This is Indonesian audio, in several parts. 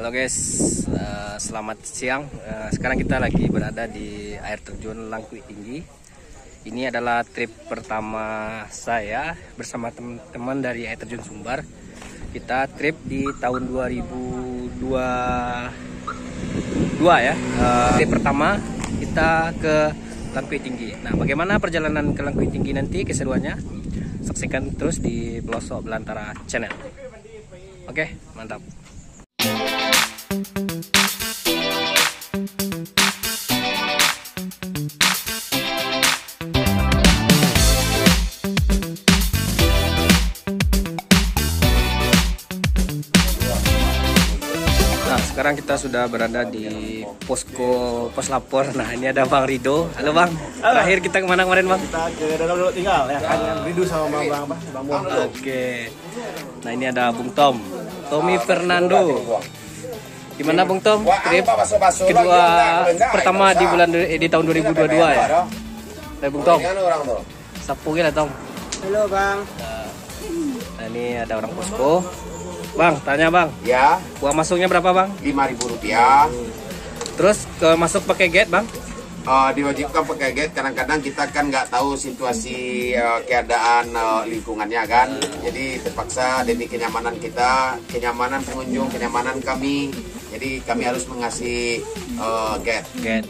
Halo guys, selamat siang. Sekarang kita lagi berada di air terjun Langkui Tinggi. Ini adalah trip pertama saya bersama teman-teman dari air terjun Sumbar. Kita trip di tahun 2022 ya. Trip pertama kita ke Langkui Tinggi. Nah, bagaimana perjalanan ke Langkui Tinggi nanti keseruannya? Saksikan terus di Pelosok Belantara Channel. Oke, mantap. Nah, sekarang kita sudah berada di pos lapor. Nah, ini ada Bang Rido. Halo Bang. Terakhir kita kemana kemarin Bang? Kita ke Danau Dulu tinggal ya kan. Rido sama Bang Bung. Oke. Nah, ini ada Bung Tommy Fernando. Gimana Bung Tom? Trip kedua pertama di tahun 2022 ya. Nah, Bung Tom. Sapu gila Tom. Halo Bang. Nah, ini ada orang posko. Bang, tanya Bang. Ya. Uang masuknya berapa Bang? Rp5.000. Terus masuk pakai gate Bang? Diwajibkan pakai gate. Kadang-kadang kita kan nggak tahu situasi keadaan lingkungannya kan. Jadi terpaksa demi kenyamanan kita, kenyamanan pengunjung, kenyamanan kami. Jadi kami harus mengasih gate.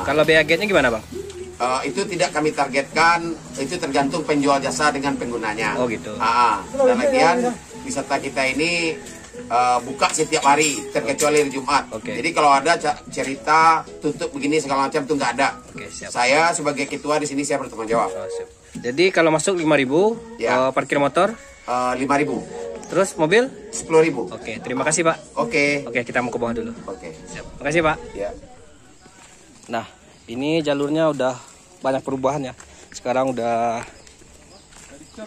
Kalau biaya gate-nya gimana Bang? Itu tidak kami targetkan. Itu tergantung penjual jasa dengan penggunanya. Oh gitu. Dan lagian wisata kita ini buka setiap hari terkecuali hari Jumat. Jadi kalau ada cerita tutup begini segala macam itu nggak ada. Siap. Saya sebagai ketua di sini saya bertanggung jawab. Jadi kalau masuk 5.000, Ya. Parkir motor 5.000. terus mobil 10.000. Oke, terima kasih Pak. Oke. Oke, kita mau ke bawah dulu. Oke. Siap. Makasih Pak. Ya. Nah, ini jalurnya udah banyak perubahan ya. Sekarang udah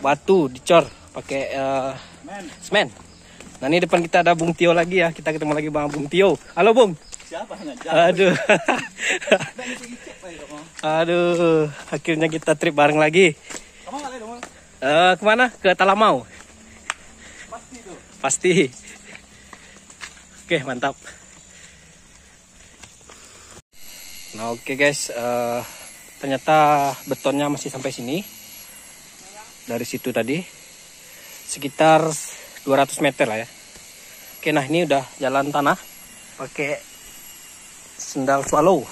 batu dicor pakai semen. Nah, ini depan kita ada Bung Tio lagi ya. Kita ketemu lagi Bang Bung Tio. Halo Bung. Siapa ngajak? Aduh. Aduh, akhirnya kita trip bareng lagi. Kemana? Ke Talamau. Pasti tuh. Pasti. Oke, mantap. Nah, oke guys, ternyata betonnya masih sampai sini. Dari situ tadi sekitar 200 meter lah ya. Oke, nah ini udah jalan tanah pakai sendal swallow.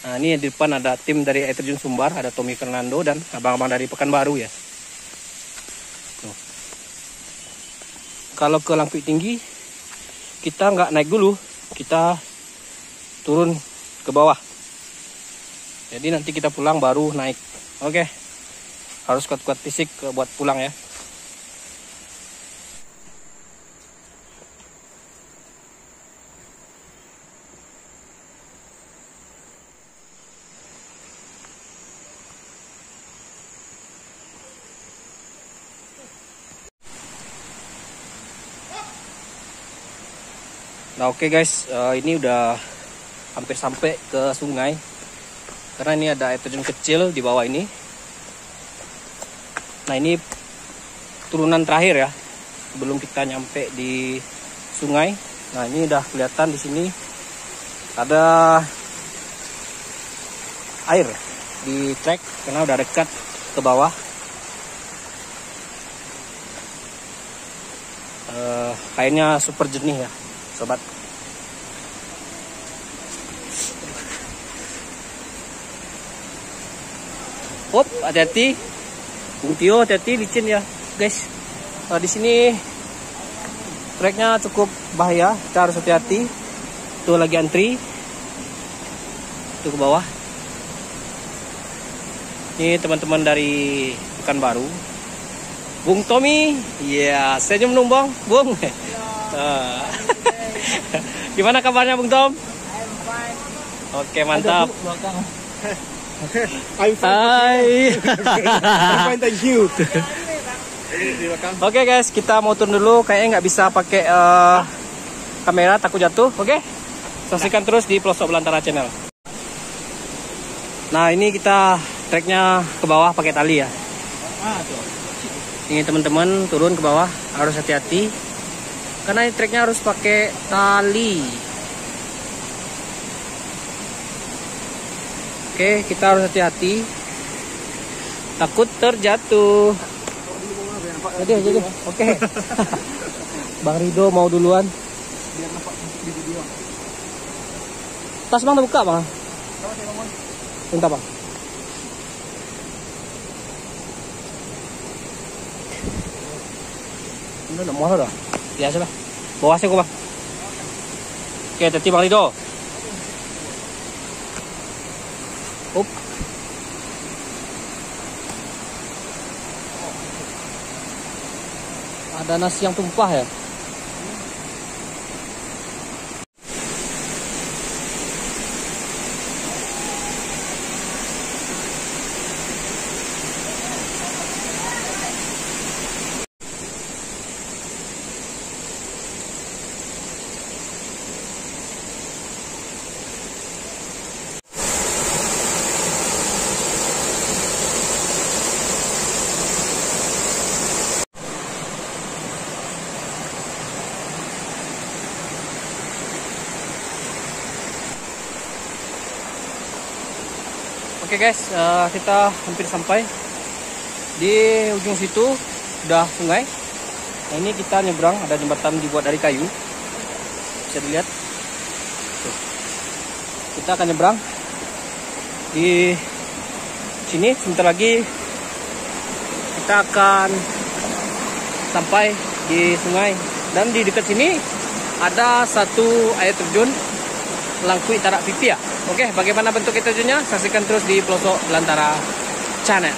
Nah, ini di depan ada tim dari air terjun Sumbar, ada Tommy Fernando dan abang-abang dari Pekanbaru ya. Tuh. Kalau ke Langkui Tinggi kita nggak naik dulu, kita turun ke bawah. Jadi nanti kita pulang baru naik. Oke. Harus kuat-kuat fisik buat pulang ya. Nah, oke guys, ini udah hampir sampai ke sungai. Karena ini ada air terjun kecil di bawah ini. Nah, ini turunan terakhir ya sebelum kita nyampe di sungai. Nah, ini udah kelihatan di sini ada air di trek karena udah dekat ke bawah. Airnya super jernih ya, sobat. Hop, hati-hati. Bung Tio, hati-hati licin ya, guys. Di sini treknya cukup bahaya, kita harus hati-hati. Tuh lagi antri. Tuh ke bawah. Ini teman-teman dari Pekanbaru. Bung Tommy, ya, senyum dong Bang, Bung. Gimana kabarnya Bung Tom? Oke, mantap. I'm fine. I'm fine, thank you. Oke guys, kita mau turun dulu. Kayaknya nggak bisa pakai kamera, takut jatuh. Oke, saksikan terus di Pelosok Belantara Channel. Nah, ini kita treknya ke bawah pakai tali ya. Ini teman-teman turun ke bawah harus hati-hati. karena ini treknya harus pakai tali. Oke, kita harus hati-hati, takut terjatuh. Jadi, oke. Bang Rido mau duluan. Tas bang terbuka bang. Bentar bang. Ini udah mau dah. Biasa lah. Bawa sih bang. Oke, tadi Bang Rido. Up. Ada nasi yang tumpah ya. Oke guys, kita hampir sampai di ujung situ, udah sungai. Nah ini kita nyebrang, ada jembatan dibuat dari kayu, bisa dilihat. Tuh. Kita akan nyebrang di sini. Sebentar lagi kita akan sampai di sungai, dan di dekat sini ada satu air terjun Langkui Tarak Pipia. Oke, bagaimana bentuk air terjunnya? Saksikan terus di pelosok Belantara Channel.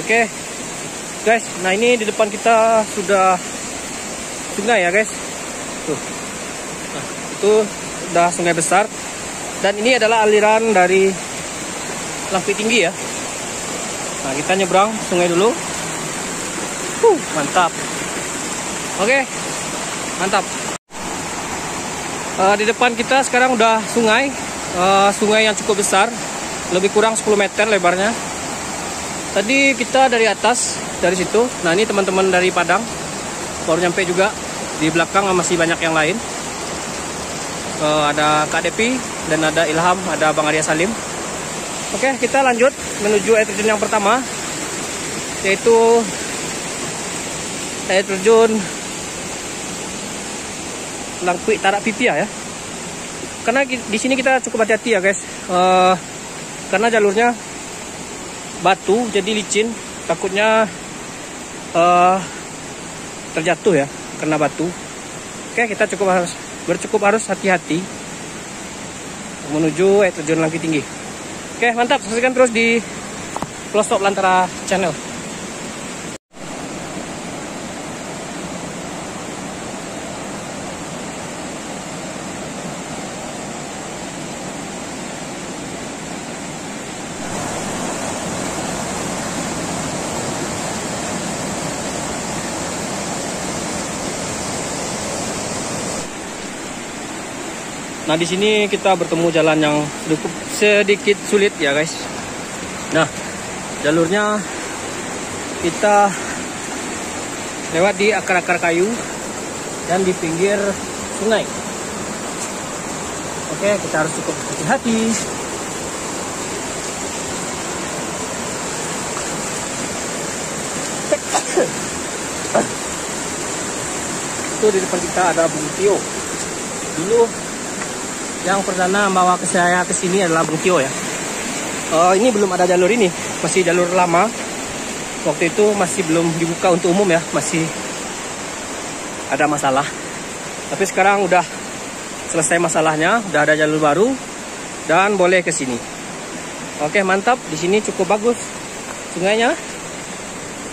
Oke, guys. Nah ini di depan kita sudah sungai ya guys. Tuh, nah, itu udah sungai besar. Dan ini adalah aliran dari Langkui Tinggi ya. Nah kita nyebrang sungai dulu. Mantap. Oke, mantap. Di depan kita sekarang udah sungai, sungai yang cukup besar, lebih kurang 10 meter lebarnya. Tadi kita dari atas, dari situ. Nah ini teman-teman dari Padang baru nyampe juga. Di belakang masih banyak yang lain. Ada Kak Depi dan ada Ilham, ada Bang Arya Salim. Oke, kita lanjut menuju air terjun yang pertama, yaitu air terjun Langkui Tarak Pipia ya. Karena di sini kita cukup hati-hati ya guys, karena jalurnya batu jadi licin, takutnya terjatuh ya karena batu. Oke, kita cukup harus hati-hati menuju air terjun Langkui Tinggi. Oke, mantap. Saksikan terus di pelosok Belantara Channel. Nah di sini kita bertemu jalan yang sedikit sulit ya guys. Nah jalurnya kita lewat di akar-akar kayu dan di pinggir sungai. Oke, kita harus cukup hati-hati. Itu di depan kita ada Bung Tio. Dulu yang perdana bawa saya ke sini adalah Bung Tio ya. Ini belum ada jalur ini, masih jalur lama. Waktu itu masih belum dibuka untuk umum ya, masih ada masalah. Tapi sekarang udah selesai masalahnya, udah ada jalur baru dan boleh ke sini. Oke, mantap. Di sini cukup bagus sungainya.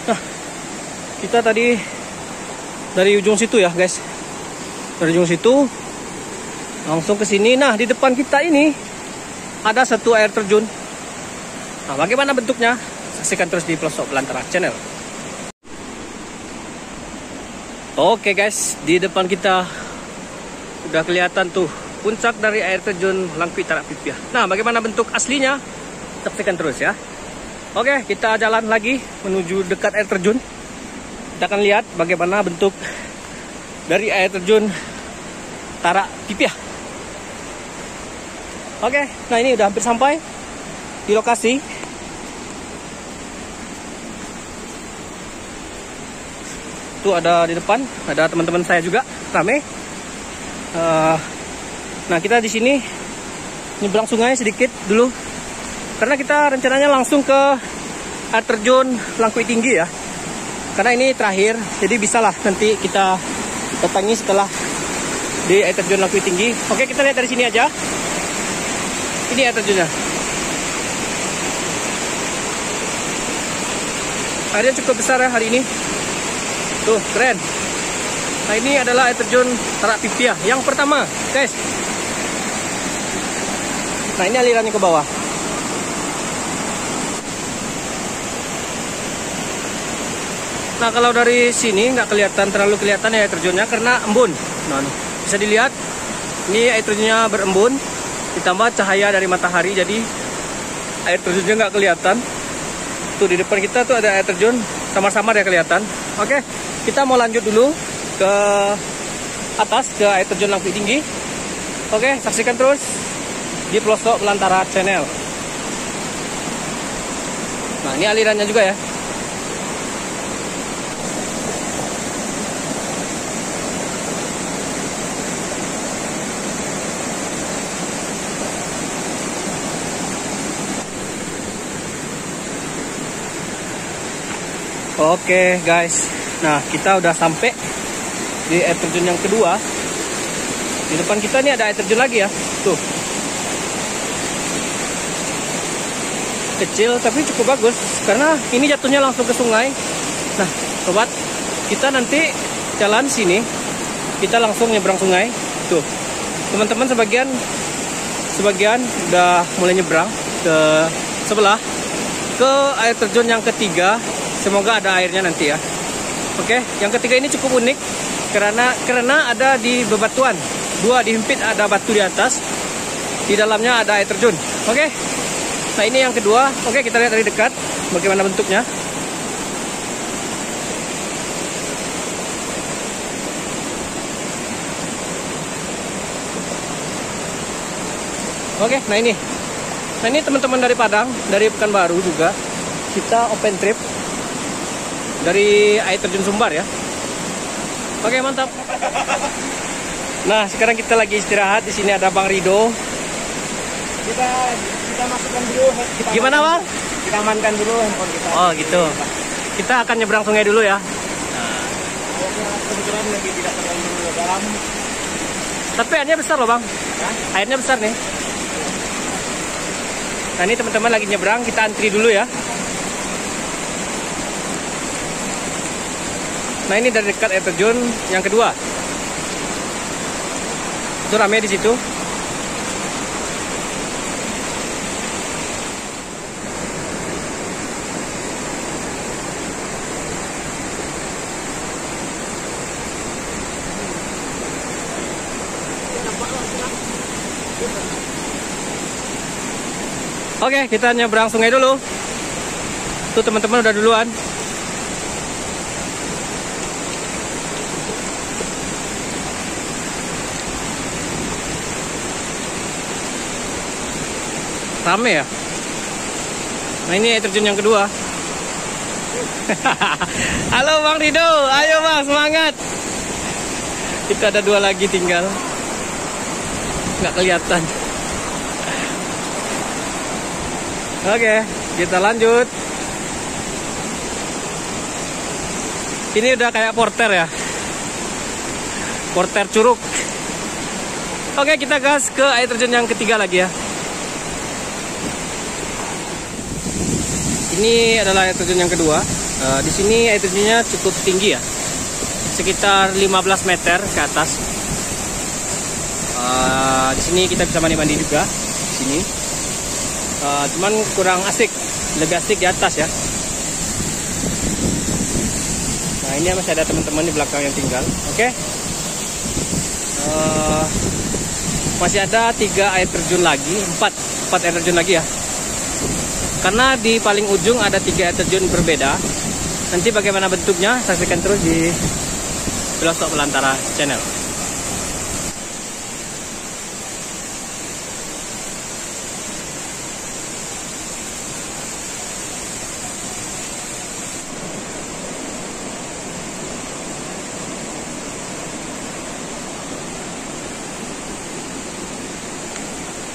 Nah, kita tadi dari ujung situ ya guys. Dari ujung situ langsung ke sini. Nah, di depan kita ini ada satu air terjun. Nah, bagaimana bentuknya? Saksikan terus di pelosok Belantara Channel. Oke guys, di depan kita udah kelihatan tuh puncak dari air terjun Langkui Tarak Pipia. Nah, bagaimana bentuk aslinya? saksikan terus ya. Oke, kita jalan lagi menuju dekat air terjun. Kita akan lihat bagaimana bentuk dari air terjun Tarak Pipiah. Oke, nah ini udah hampir sampai di lokasi. Tuh ada di depan, ada teman-teman saya juga, rame. Nah kita di sini nyebrang sungai sedikit dulu, karena kita rencananya langsung ke air terjun Langkui Tinggi ya. Karena ini terakhir, jadi bisalah nanti kita datangi setelah di air terjun Langkui Tinggi. Oke, kita lihat dari sini aja. Ini air terjunnya. Airnya cukup besar ya hari ini. Tuh, keren. Nah, ini adalah air terjun Tarak Pipiah yang pertama, guys. Nah, ini alirannya ke bawah. Nah, kalau dari sini nggak terlalu kelihatan ya air terjunnya karena embun. Nah, bisa dilihat ini air terjunnya berembun, ditambah cahaya dari matahari, jadi air terjunnya nggak kelihatan. Tuh di depan kita tuh ada air terjun, samar-samar ya kelihatan. Oke, kita mau lanjut dulu ke atas ke air terjun Langkui Tinggi. Oke, saksikan terus di pelosok Belantara Channel. Nah, ini alirannya juga ya. Oke guys, nah kita udah sampai di air terjun yang kedua. Di depan kita nih ada air terjun lagi ya, tuh. Kecil tapi cukup bagus, karena ini jatuhnya langsung ke sungai. Nah sobat, kita nanti jalan sini, kita langsung nyebrang sungai. Tuh, teman-teman sebagian udah mulai nyebrang ke sebelah, ke air terjun yang ketiga. Semoga ada airnya nanti ya. Oke, yang ketiga ini cukup unik karena ada di bebatuan. Dua dihimpit, ada batu di atas. Di dalamnya ada air terjun. Oke. Nah, ini yang kedua. Oke, kita lihat dari dekat bagaimana bentuknya. Oke, nah ini. Nah, ini teman-teman dari Padang, dari Pekanbaru juga. Kita open trip dari air terjun Sumbar ya. Oke, mantap. Nah, sekarang kita lagi istirahat. Di sini ada Bang Rido. Kita masukkan dulu. Gimana, Bang? Kita amankan dulu handphone kita. Oh, gitu. Kita akan nyebrang sungai dulu ya. Kebetulan lagi tidak terlalu dalam. Tapi airnya besar loh, Bang. Ya? Airnya besar nih. Nah, ini teman-teman lagi nyebrang. Kita antri dulu ya. Nah, ini dari dekat air terjun yang kedua. Itu rame di situ. Oke, kita nyebrang sungai dulu. Tuh teman-teman udah duluan. Rame ya. Nah, ini air terjun yang kedua. Halo Bang Rido, ayo Bang, semangat. Kita ada dua lagi tinggal. Nggak kelihatan. Oke, kita lanjut. Ini udah kayak porter ya. Porter curug. Oke, kita gas ke air terjun yang ketiga lagi ya. Ini adalah air terjun yang kedua. Di sini air terjunnya cukup tinggi ya, sekitar 15 meter ke atas. Di sini kita bisa mandi-mandi juga. Di sini, cuman kurang asik, lebih asik di atas ya. Nah, ini masih ada teman-teman di belakang yang tinggal. Oke. Masih ada 3 air terjun lagi, 4 air terjun lagi ya. Karena di paling ujung ada 3 air terjun berbeda. Nanti bagaimana bentuknya, saksikan terus di Pelosok Belantara channel.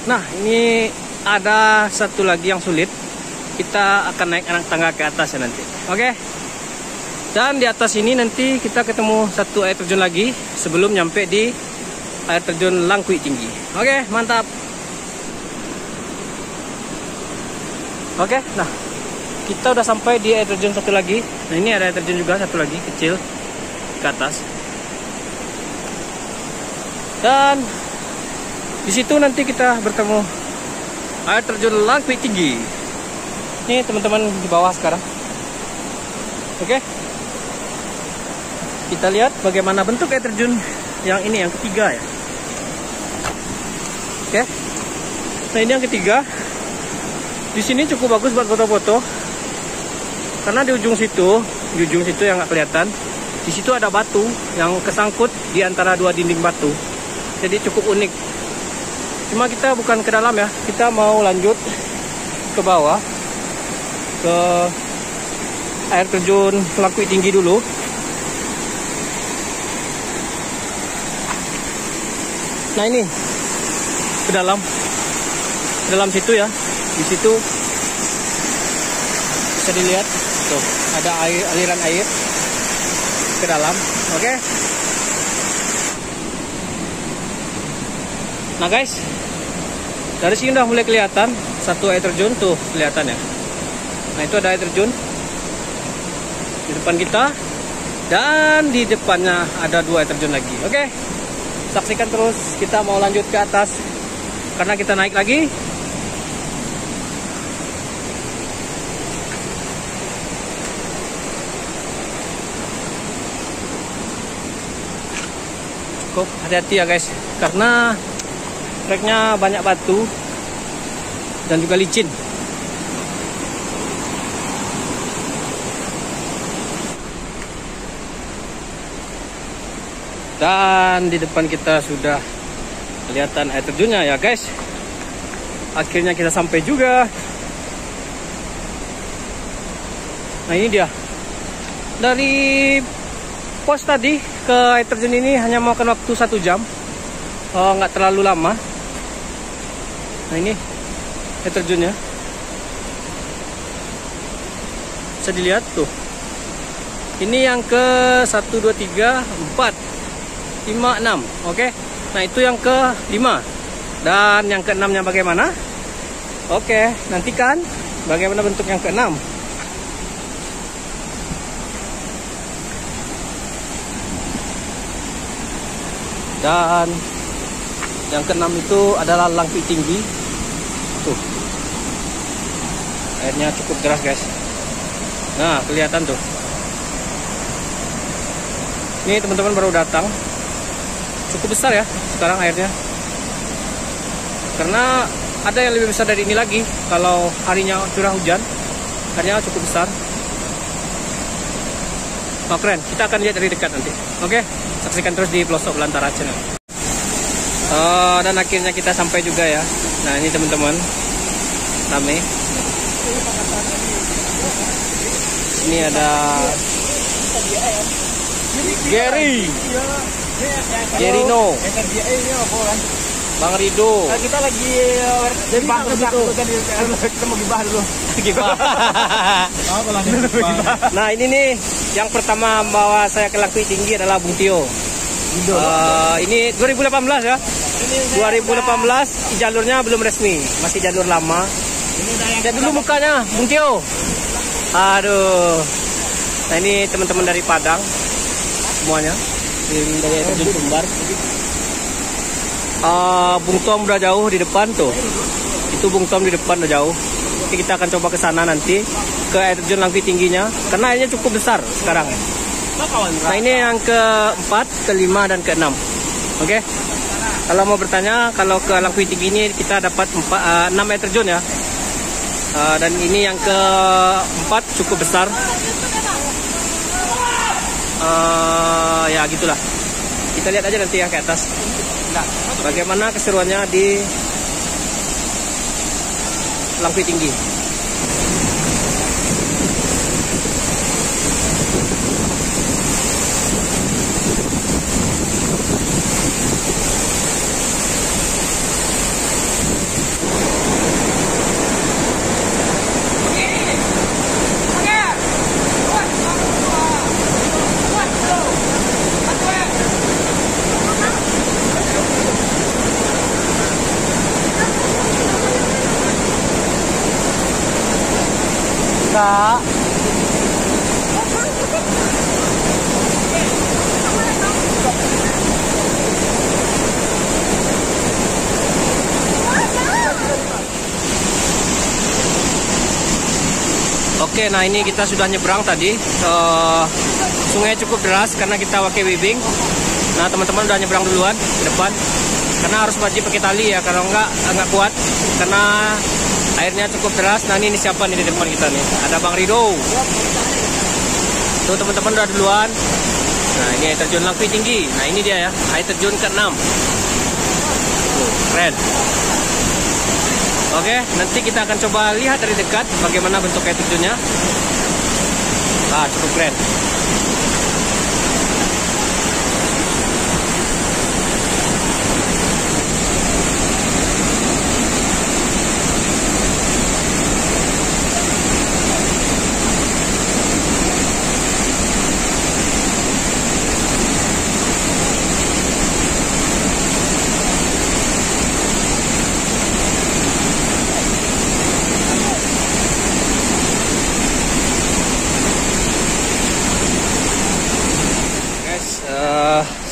Nah, ini ada satu lagi yang sulit. Kita akan naik anak tangga ke atas ya nanti. Oke. Dan di atas ini nanti kita ketemu satu air terjun lagi sebelum nyampe di air terjun Langkui Tinggi. Oke, mantap. Oke, nah kita udah sampai di air terjun satu lagi. Nah, ini ada air terjun juga satu lagi kecil ke atas. Dan di situ nanti kita bertemu air terjun Langkui Tinggi. Ini teman-teman di bawah sekarang. Oke. Kita lihat bagaimana bentuk air terjun yang ini, yang ketiga ya. Oke. Nah, ini yang ketiga. Di sini cukup bagus buat foto-foto. Karena di ujung situ yang nggak kelihatan, di situ ada batu yang kesangkut di antara 2 dinding batu. Jadi cukup unik. Cuma kita bukan ke dalam ya, kita mau lanjut ke bawah ke air terjun Langkui Tinggi dulu. Nah, ini ke dalam situ ya. Di situ bisa dilihat tuh ada aliran air ke dalam. Oke. Nah guys, dari sini udah mulai kelihatan satu air terjun tuh, kelihatan ya. Nah, itu ada air terjun di depan kita, dan di depannya ada 2 air terjun lagi. Oke, saksikan terus. Kita mau lanjut ke atas karena kita naik lagi. Cukup hati-hati ya guys, karena treknya banyak batu dan juga licin. Dan di depan kita sudah kelihatan air terjunnya ya guys. Akhirnya kita sampai juga. Nah, ini dia. Dari pos tadi ke air terjun ini hanya memakan waktu 1 jam. Nggak terlalu lama. Nah, ini air terjunnya. Bisa dilihat tuh. Ini yang ke 1, 2, 3, 4, 5, 6. Oke. Nah, itu yang ke 5. Dan yang ke 6-nya bagaimana? Oke, nantikan bagaimana bentuk yang ke 6. Dan yang ke 6 itu adalah Langkui Tinggi. Tuh. Airnya cukup deras guys. Nah, kelihatan tuh. Ini teman-teman baru datang. Cukup besar ya sekarang airnya. Karena ada yang lebih besar dari ini lagi. Kalau harinya curah hujan, airnya cukup besar. Oh, keren. Kita akan lihat dari dekat nanti. Oke, saksikan terus di Pelosok Belantara channel. Dan akhirnya kita sampai juga ya. Nah, ini teman-teman, rame. Ini ada Gerino, Bang Rido. Kita lagi gibah kita mau gibah dulu. Gibah. Nah, ini nih yang pertama bawa saya ke Langkui Tinggi adalah Bung Tio. Ini 2018 ya. 2018 jalurnya belum resmi, masih jalur lama. Lihat dulu mukanya Bung Tio. Aduh. Nah, ini teman-teman dari Padang semuanya. Dari Terjun Sumbar. Bung Tom udah jauh di depan tuh. Itu Bung Tom di depan udah jauh. Oke, kita akan coba ke sana nanti ke air terjun Langkui Tingginya karena airnya cukup besar sekarang. Nah, ini yang ke-4, ke-5 dan ke-6. Oke. Kalau mau bertanya, kalau ke Langkui Tinggi ini kita dapat 6 air terjun ya. Dan ini yang keempat cukup besar. Ya gitulah. Kita lihat aja nanti ya ke atas. Bagaimana keseruannya di Langkawi Tinggi. Kak. Oke, nah ini kita sudah nyebrang tadi. Sungai cukup deras karena kita pakai weaving. Nah, teman-teman udah nyebrang duluan ke depan. Karena harus wajib pakai tali ya, kalau enggak kuat. Karena airnya cukup deras. Nah ini siapa nih di depan kita nih? Ada Bang Rido. Tuh teman-teman udah duluan. Nah ini air terjun Langkawi Tinggi. Nah ini dia ya, air terjun ke-6. Tuh, keren. Oke, nanti kita akan coba lihat dari dekat bagaimana bentuk air terjunnya. Ah, cukup keren.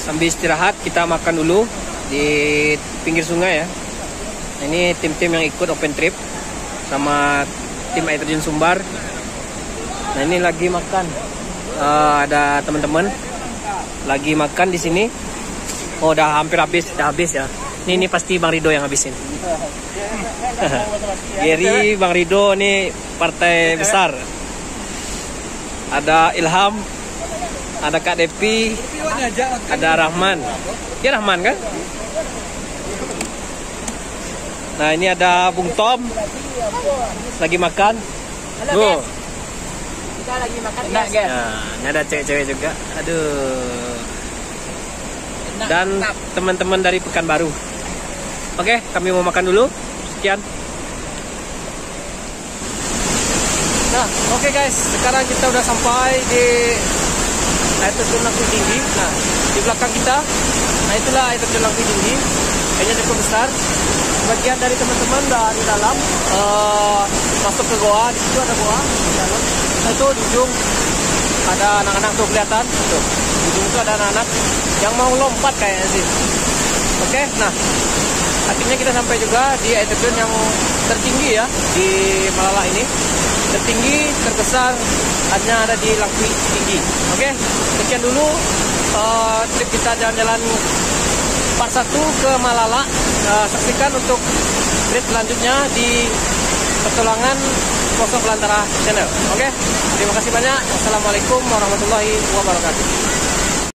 Sambil istirahat kita makan dulu di pinggir sungai ya. Nah, ini tim-tim yang ikut open trip sama tim air terjun Sumbar. Nah ini lagi makan. Ada teman-teman lagi makan di sini. Oh udah hampir habis, ya. Ini pasti Bang Rido yang habisin. Geri, Bang Rido nih partai besar. Ada Ilham, ada Kak Depi, ada Rahman. Dia Rahman kan? Nah ini ada Bung Tom lagi makan. Tuh. Kita lagi makan Nah, ini ada cewek-cewek juga. Aduh. Dan teman-teman dari Pekanbaru. Oke, kami mau makan dulu. Sekian. Nah, oke guys, sekarang kita udah sampai di air terjun Langkawi Tinggi. Nah, di belakang kita, nah itulah air terjun Langkawi Tinggi. Kayaknya cukup besar. Sebagian dari teman-teman udah di dalam masuk ke goa. Di situ ada goa di dalam. Nah, itu di ujung ada anak-anak tuh kelihatan. Tuh, di ujung itu ada anak-anak yang mau lompat kayaknya sih. Oke, nah akhirnya kita sampai juga di air terjun yang tertinggi ya di Malala ini. Tertinggi, terbesar hanya ada di Langkawi Tinggi. Oke, sekian dulu trip kita jalan-jalan part 1 ke Malala. Saksikan untuk trip selanjutnya di Petualangan Pelosok Belantara Channel. Oke, terima kasih banyak. Wassalamualaikum warahmatullahi wabarakatuh.